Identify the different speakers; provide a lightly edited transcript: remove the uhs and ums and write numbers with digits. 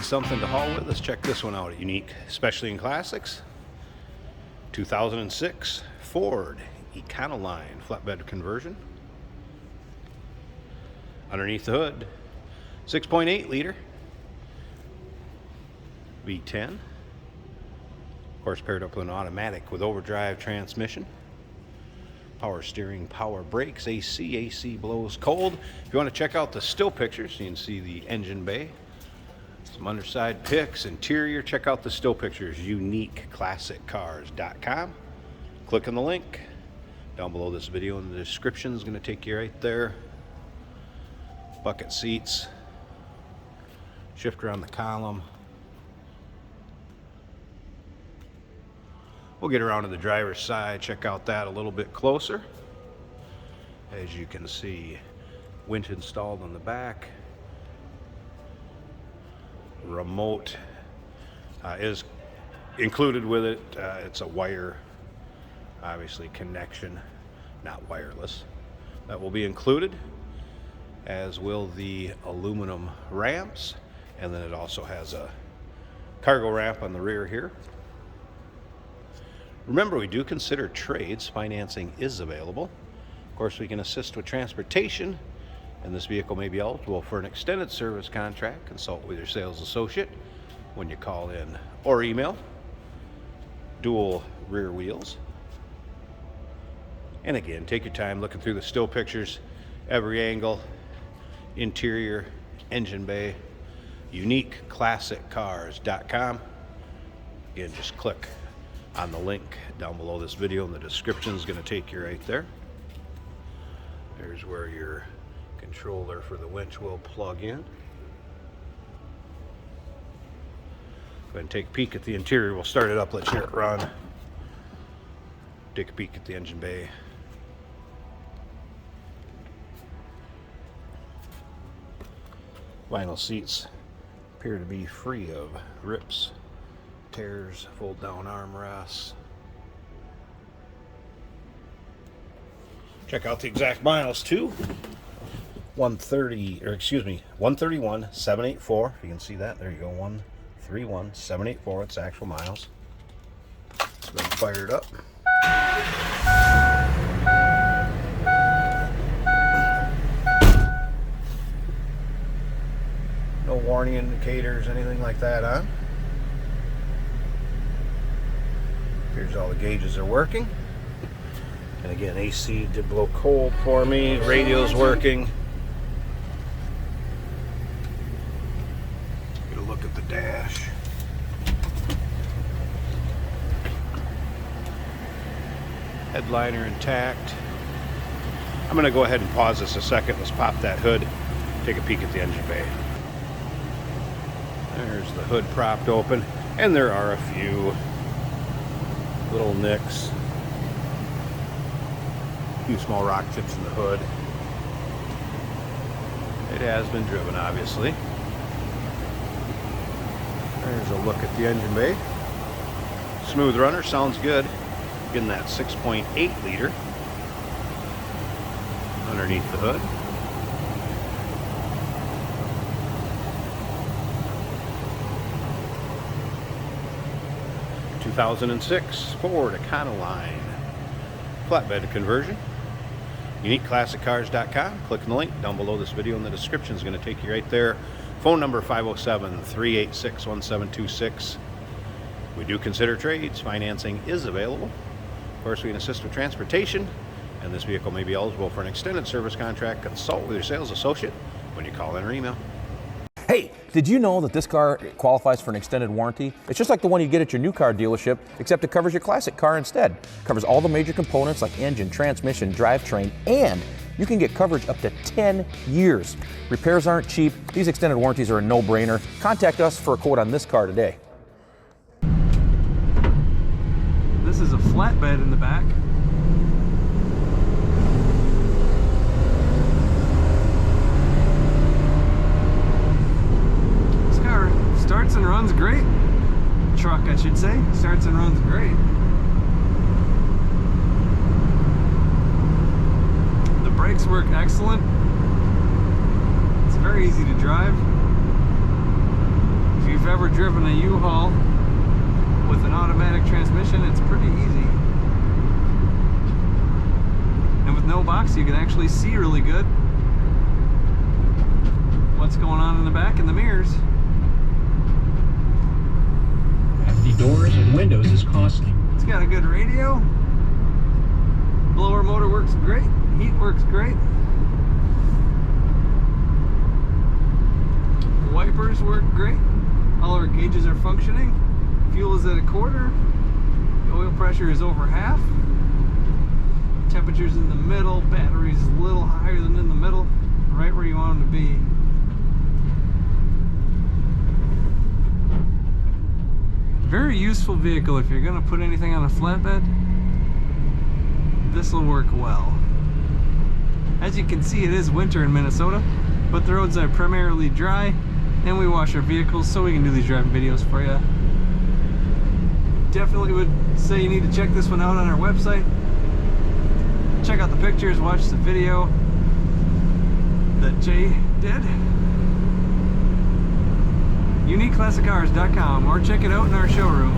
Speaker 1: Need something to haul with? Let's check this one out. Unique, especially in classics. 2006 Ford Econoline flatbed conversion. Underneath the hood, 6.8 liter V10. Of course, paired up with an automatic with overdrive transmission. Power steering, power brakes, AC blows cold. If you want to check out the still pictures, you can see the engine bay. Some underside pics, interior. Check out the still pictures, uniqueclassiccars.com. Click on the link down below this video in the description. Is going to take you right there. Bucket seats, shifter on the column. We'll get around to the driver's side, check out that a little bit closer. As you can see, winch installed on the back. Remote is included with it. It's a wire, obviously, connection, not wireless. That will be included, as will the aluminum ramps, and then it also has a cargo ramp on the rear here. Remember, we do consider trades. Financing is available. Of course, we can assist with transportation, and this vehicle may be eligible for an extended service contract. Consult with your sales associate when you call in or email. Dual rear wheels. And again, take your time looking through the still pictures, every angle, interior, engine bay, uniqueclassiccars.com. Again, just click on the link down below this video, and the description is going to take you right there. There's where your controller for the winch will plug in. Go ahead and take a peek at the interior. We'll start it up, let's hear it run. Take a peek at the engine bay. Vinyl seats appear to be free of rips, tears, fold down armrests. Check out the exact miles too. 131,784. If you can see that, there you go. 131,784. It's actual miles. Let's go fire it up. No warning indicators, anything like that, huh? Here's all the gauges are working. And again, AC did blow cold for me. Radio's working. Get a look at the dash. Headliner intact. I'm going to go ahead and pause this a second. Let's pop that hood. Take a peek at the engine bay. There's the hood propped open. And there are a few little nicks. A few small rock chips in the hood. It has been driven, obviously. There's a look at the engine bay. Smooth runner, sounds good. Getting that 6.8 liter underneath the hood. A 2006 Ford Econoline flatbed conversion. UniqueClassicCars.com. Click on the link down below this video in the description. Is going to take you right there. Phone number 507-386-1726. We do consider trades. Financing is available. Of course, we can assist with transportation, and this vehicle may be eligible for an extended service contract. Consult with your sales associate when you call in or email.
Speaker 2: Hey, did you know that this car qualifies for an extended warranty? It's just like the one you get at your new car dealership, except it covers your classic car instead. It covers all the major components like engine, transmission, drivetrain, and you can get coverage up to 10 years. Repairs aren't cheap. These extended warranties are a no-brainer. Contact us for a quote on this car today.
Speaker 3: This is a flatbed in the back. Starts and runs great. Truck, I should say. Starts and runs great. The brakes work excellent. It's very easy to drive. If you've ever driven a U-Haul with an automatic transmission, it's pretty easy. And with no box, you can actually see really good what's going on in the back in the mirrors.
Speaker 4: The doors and windows is costly.
Speaker 3: It's got a good radio. Blower motor works great. Heat works great. Wipers work great. All our gauges are functioning. Fuel is at 1/4. The oil pressure is over half. Temperature's in the middle. Battery's a little higher than in the middle. Right where you want them to be. Very useful vehicle if you're going to put anything on a flatbed. This will work well. As you can see, it is winter in Minnesota, but the roads are primarily dry, and we wash our vehicles so we can do these driving videos for you. Definitely would say you need to check this one out on our website. Check out the pictures, watch the video that Jay did. UniqueClassicCars.com, or check it out in our showroom.